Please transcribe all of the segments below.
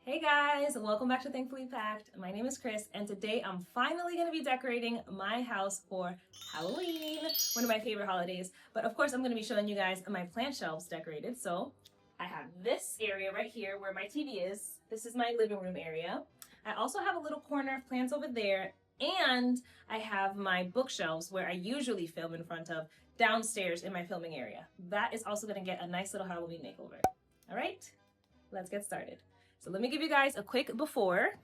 Hey guys, welcome back to Thankfully Packed. My name is Chris, and today I'm finally going to be decorating my house for Halloween, one of my favorite holidays. But of course, I'm going to be showing you guys my plant shelves decorated. So I have this area right here where my TV is. This is my living room area. I also have a little corner of plants over there, and I have my bookshelves where I usually film in front of downstairs in my filming area. That is also going to get a nice little Halloween makeover. All right, let's get started. So let me give you guys a quick before.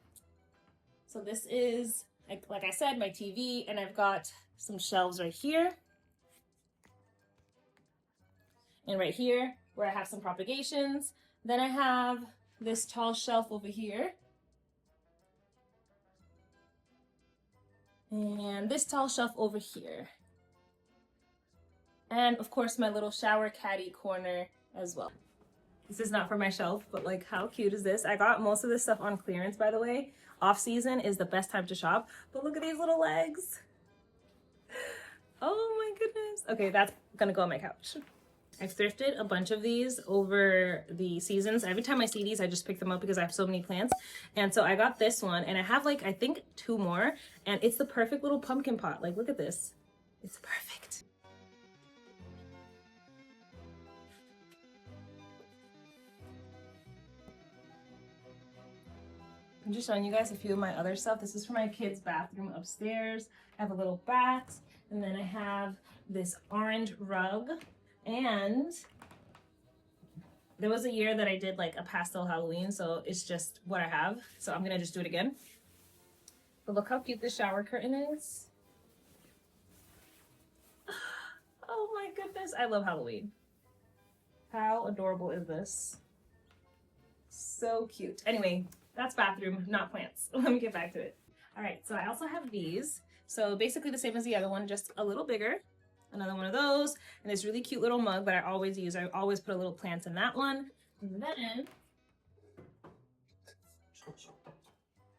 So this is, like I said, my TV, and I've got some shelves right here. And right here, where I have some propagations. Then I have this tall shelf over here. And this tall shelf over here. And of course, my little shower caddy corner as well. This is not for my shelf, but like how cute is this? I got most of this stuff on clearance, by the way. Off season is the best time to shop, but look at these little legs. Oh my goodness. Okay, that's gonna go on my couch. I've thrifted a bunch of these over the seasons. Every time I see these, I just pick them up because I have so many plants. And so I got this one, and I have like, I think 2 more, and it's the perfect little pumpkin pot. Like, look at this. It's perfect. I'm just showing you guys a few of my other stuff. This is for my kids' bathroom upstairs. I have a little bat, and then I have this orange rug. And there was a year that I did like a pastel Halloween, so it's just what I have. So I'm gonna just do it again. But look how cute this shower curtain is. Oh my goodness, I love Halloween. How adorable is this? So cute. Anyway, that's bathroom, not plants. Let me get back to it. All right, so I also have these. So basically the same as the other one, just a little bigger. Another one of those, and this really cute little mug that I always use. I always put a little plant in that one. And then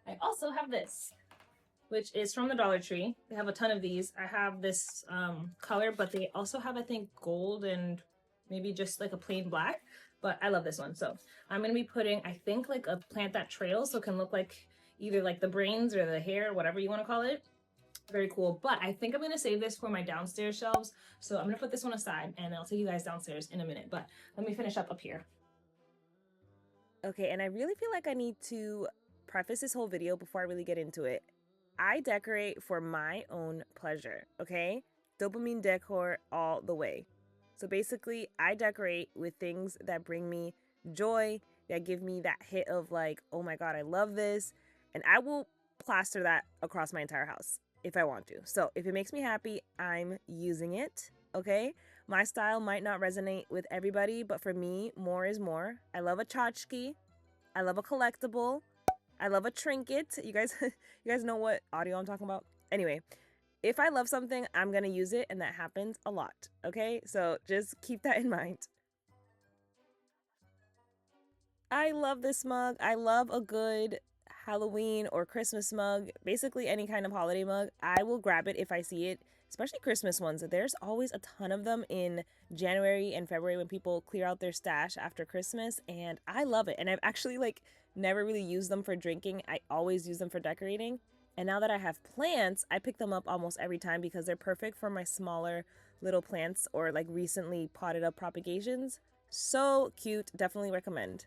I also have this, which is from the Dollar Tree. They have a ton of these. I have this color, but they also have, I think, gold and maybe just like a plain black. But I love this one. So I'm going to be putting, I think, like a plant that trails, so it can look like either like the brains or the hair, whatever you want to call it. Very cool. But I think I'm going to save this for my downstairs shelves. So I'm going to put this one aside, and I'll take you guys downstairs in a minute. But let me finish up here. Okay, and I really feel like I need to preface this whole video before I really get into it. I decorate for my own pleasure, okay? Dopamine decor all the way. So basically, I decorate with things that bring me joy, that give me that hit of like, oh my God, I love this. And I will plaster that across my entire house if I want to. So if it makes me happy, I'm using it, okay? My style might not resonate with everybody, but for me, more is more. I love a tchotchke. I love a collectible. I love a trinket. You guys know what audio I'm talking about? Anyway, if I love something, I'm gonna use it, and that happens a lot, okay? So just keep that in mind. I love this mug. I love a good Halloween or Christmas mug, basically any kind of holiday mug. I will grab it if I see it, especially Christmas ones. There's always a ton of them in January and February when people clear out their stash after Christmas, and I love it. And I've actually like never really used them for drinking. I always use them for decorating. And now that I have plants, I pick them up almost every time because they're perfect for my smaller little plants or like recently potted up propagations. So cute. Definitely recommend.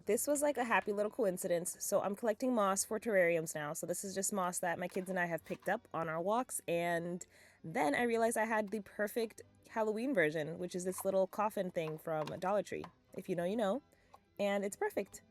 This was like a happy little coincidence. So I'm collecting moss for terrariums now. So this is just moss that my kids and I have picked up on our walks. And then I realized I had the perfect Halloween version, which is this little coffin thing from Dollar Tree. If you know, you know. And it's perfect.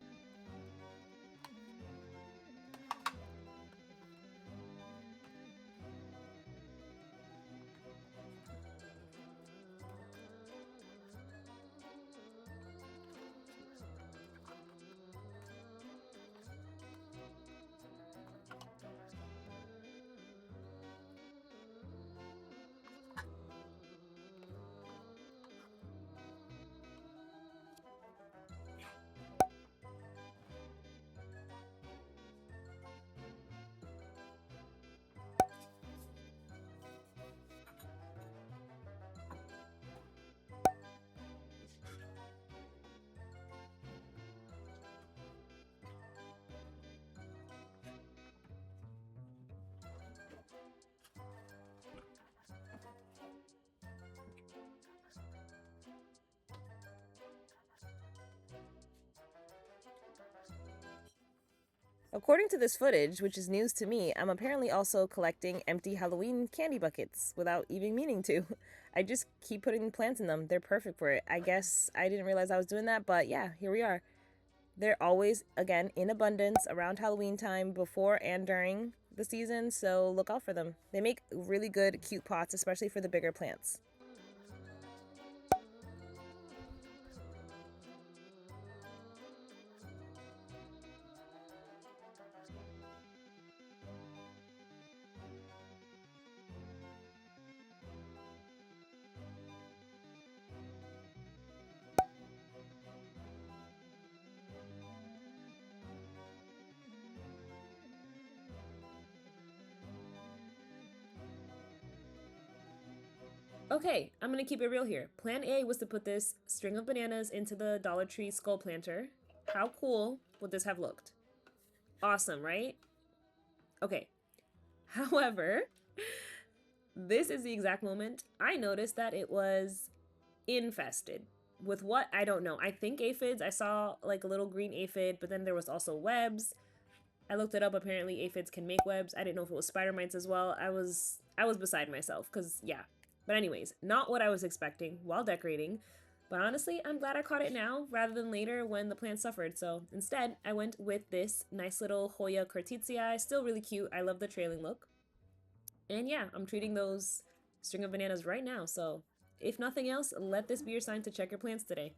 According to this footage, which is news to me, I'm apparently also collecting empty Halloween candy buckets without even meaning to. I just keep putting plants in them. They're perfect for it. I guess I didn't realize I was doing that, but yeah, here we are. They're always, again, in abundance around Halloween time, before and during the season, so look out for them. They make really good, cute pots, especially for the bigger plants. Okay, I'm gonna keep it real here. Plan A was to put this string of bananas into the Dollar Tree skull planter. How cool would this have looked? Awesome, right? Okay. However, this is the exact moment I noticed that it was infested. With what? I don't know. I think aphids. I saw like a little green aphid, but then there was also webs. I looked it up. Apparently aphids can make webs. I didn't know if it was spider mites as well. I was beside myself because yeah. But anyways, not what I was expecting while decorating. But honestly, I'm glad I caught it now rather than later when the plant suffered. So instead, I went with this nice little Hoya Curtitii. Still really cute. I love the trailing look. And yeah, I'm treating those string of bananas right now. So if nothing else, let this be your sign to check your plants today.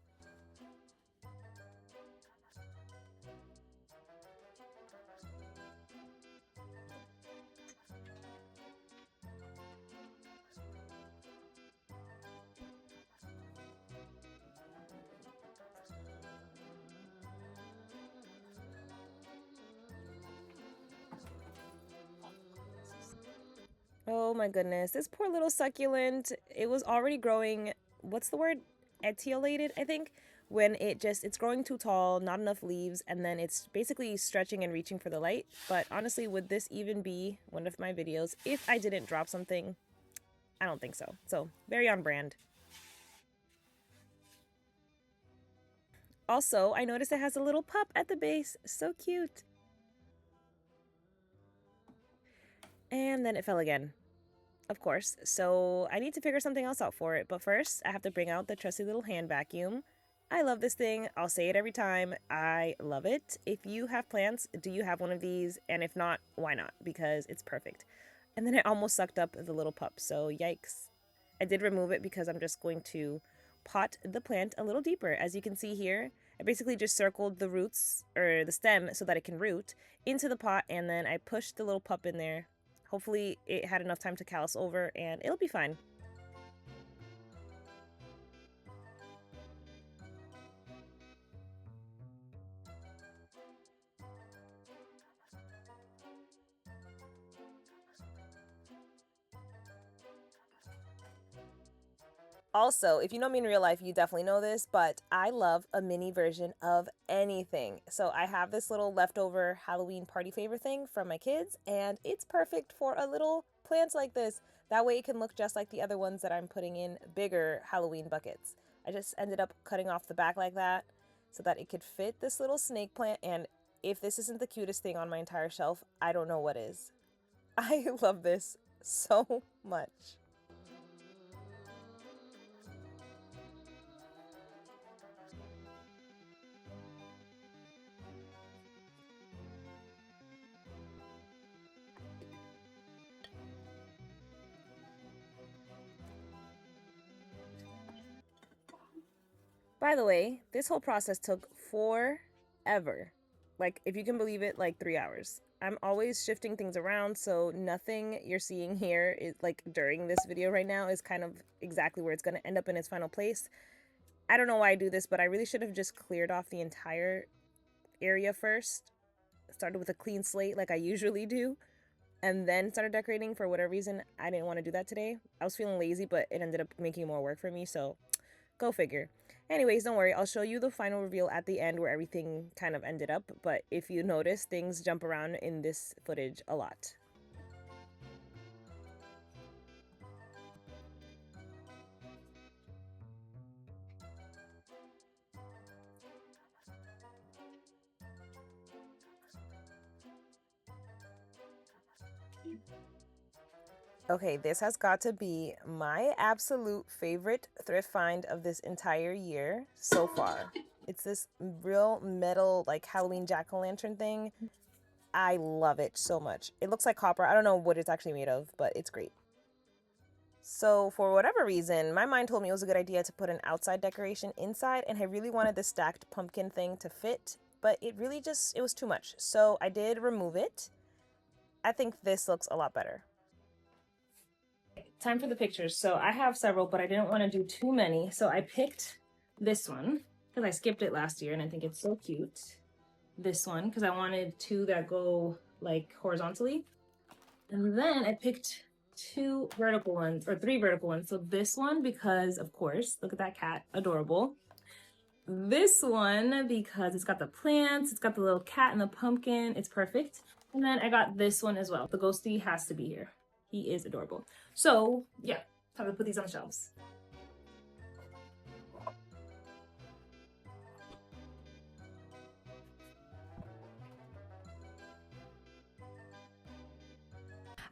Oh my goodness, this poor little succulent. It was already growing, what's the word? Etiolated, I think. When it's growing too tall, not enough leaves, and then it's basically stretching and reaching for the light. But honestly, would this even be one of my videos if I didn't drop something? I don't think so. So, very on brand. Also, I noticed it has a little pup at the base. So cute. And then it fell again. Of course. So I need to figure something else out for it. But first, I have to bring out the trusty little hand vacuum. I love this thing. I'll say it every time. I love it. If you have plants, do you have one of these? And if not, why not? Because it's perfect. And then it almost sucked up the little pup. So yikes. I did remove it because I'm just going to pot the plant a little deeper. As you can see here, I basically just circled the roots or the stem so that it can root into the pot, and then I pushed the little pup in there. Hopefully it had enough time to callus over and it'll be fine. Also, if you know me in real life, you definitely know this, but I love a mini version of anything. So I have this little leftover Halloween party favor thing from my kids, and it's perfect for a little plant like this. That way it can look just like the other ones that I'm putting in bigger Halloween buckets. I just ended up cutting off the back like that so that it could fit this little snake plant, and if this isn't the cutest thing on my entire shelf, I don't know what is. I love this so much. By the way, this whole process took forever. Like, if you can believe it, like 3 hours. I'm always shifting things around, so nothing you're seeing here is like during this video right now is kind of exactly where it's going to end up in its final place. I don't know why I do this, but I really should have just cleared off the entire area first. Started with a clean slate like I usually do, and then started decorating. For whatever reason, I didn't want to do that today. I was feeling lazy, but it ended up making more work for me, so go figure. Anyways, don't worry. I'll show you the final reveal at the end where everything kind of ended up. But if you notice, things jump around in this footage a lot. Okay, this has got to be my absolute favorite thrift find of this entire year so far. It's this real metal, like Halloween jack-o'-lantern thing. I love it so much. It looks like copper. I don't know what it's actually made of, but it's great. So, for whatever reason, my mind told me it was a good idea to put an outside decoration inside, and I really wanted the stacked pumpkin thing to fit, but it really just, it was too much. So, I did remove it. I think this looks a lot better. Time for the pictures. So I have several, but I didn't want to do too many. So I picked this one because I skipped it last year and I think it's so cute. This one because I wanted two that go like horizontally. And then I picked two vertical ones or three vertical ones. So this one because of course, look at that cat, adorable. This one because it's got the plants, it's got the little cat and the pumpkin, it's perfect. And then I got this one as well. The ghosty has to be here. He is adorable. So yeah, time to put these on the shelves.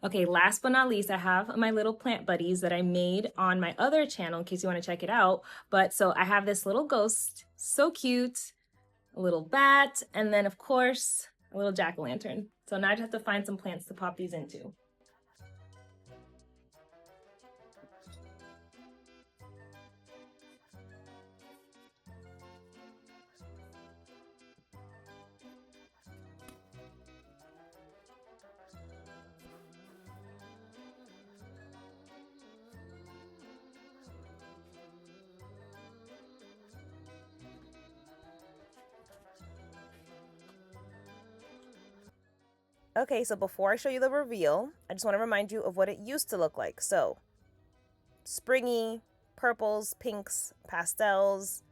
Okay, last but not least, I have my little plant buddies that I made on my other channel in case you want to check it out. But so I have this little ghost, so cute, a little bat, and then of course, a little jack-o'-lantern. So now I just have to find some plants to pop these into. Okay, so before I show you the reveal, I just want to remind you of what it used to look like. So, springy, purples, pinks, pastels,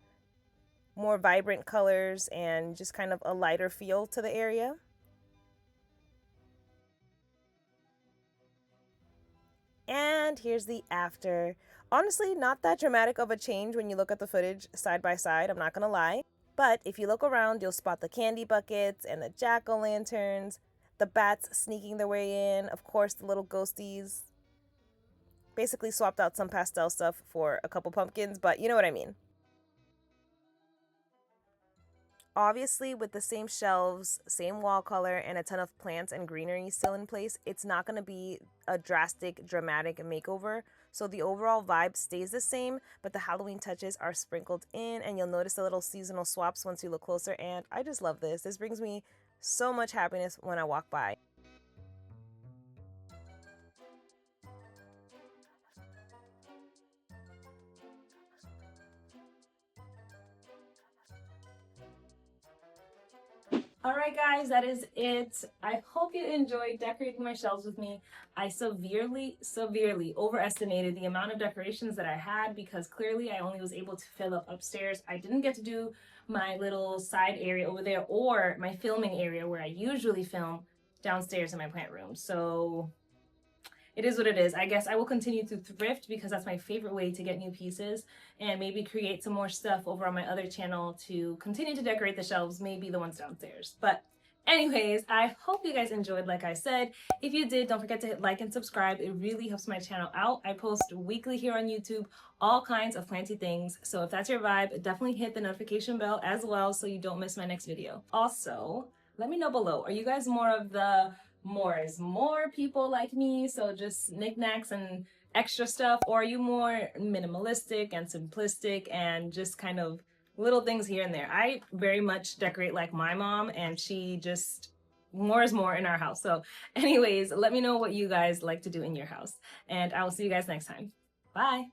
more vibrant colors, and just kind of a lighter feel to the area. And here's the after. Honestly, not that dramatic of a change when you look at the footage side by side, I'm not gonna lie. But if you look around, you'll spot the candy buckets and the jack-o'-lanterns, the bats sneaking their way in, of course, the little ghosties. Basically swapped out some pastel stuff for a couple pumpkins, but you know what I mean. Obviously, with the same shelves, same wall color, and a ton of plants and greenery still in place, it's not going to be a drastic, dramatic makeover. So the overall vibe stays the same, but the Halloween touches are sprinkled in, and you'll notice the little seasonal swaps once you look closer, and I just love this. This brings me so much happiness when I walk by. All right, guys, that is it. I hope you enjoyed decorating my shelves with me. I severely overestimated the amount of decorations that I had because clearly I only was able to fill up upstairs. I didn't get to do my little side area over there or my filming area where I usually film downstairs in my plant room. So it is what it is. I guess I will continue to thrift because that's my favorite way to get new pieces and maybe create some more stuff over on my other channel to continue to decorate the shelves, maybe the ones downstairs. But anyways, I hope you guys enjoyed, like I said. If you did, don't forget to hit like and subscribe. It really helps my channel out. I post weekly here on YouTube, all kinds of planty things. So if that's your vibe, definitely hit the notification bell as well so you don't miss my next video. Also, let me know below. Are you guys more of the more is more people like me, so just knickknacks and extra stuff, or are you more minimalistic and simplistic and just kind of little things here and there? I very much decorate like my mom, and she just more is more in our house. So anyways, let me know what you guys like to do in your house, and I will see you guys next time. Bye.